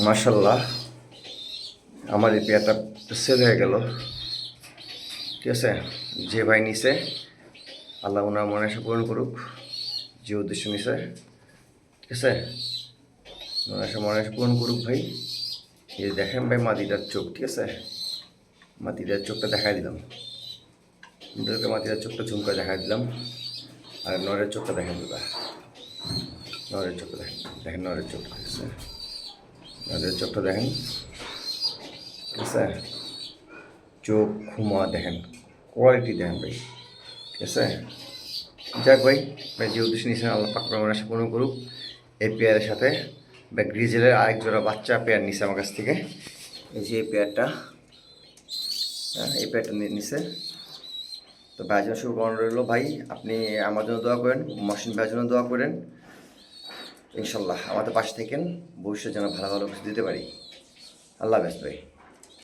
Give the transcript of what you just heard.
মাশাল্লাহ আমার এই পেয়ারটা সেল হয়ে গেল। ঠিক আছে, যে ভাই নিছে আল্লাহ ওনার মনে আশা পূরণ করুক, যে উদ্দেশ্য নিছে। ঠিক আছে, মনে আশা পূরণ করুক ভাই। এই দেখেন ভাই মাদিটার চোখ, ঠিক আছে, মাদিটার চোখটা দেখাই দিলাম, মাদিটার চোখটা ঝুমকা দেখাই দিলাম। আর নরের চোখটা দেখেন দাদা, নরের চোখটা দেখেন, দেখেন নরের চোখটা, ঠিক আছে, নরের চোখটা দেখেন, ঠিক আছে, চোখ খুমা দেখেন, কোয়ালিটি দেখেন ভাই। ঠিক আছে, যাক ভাই, ভাই যে উদ্দেশ্য নিয়েছেন আল্লাহ পাক রহমান আশা পূরণ করুক। এই পেয়ারের সাথে বা গ্রিজেলের আরেক জোড়া বাচ্চা পেয়ার নিছে আমার কাছ থেকে। এই যে এই পেয়ারটা, হ্যাঁ এই পেয়ারটা নিছে। তো ভাইয়ের জন্য শুভকামনা রইল ভাই, আপনি আমার জন্য দোয়া করেন, মহসিন ভাইয়ের জন্য দোয়া করেন। ইনশাল্লাহ আমাদের পাশে থাকেন, ভবিষ্যৎ যেন ভালো ভালো কিছু দিতে পারি। আল্লাহ হাফেজ ভাই।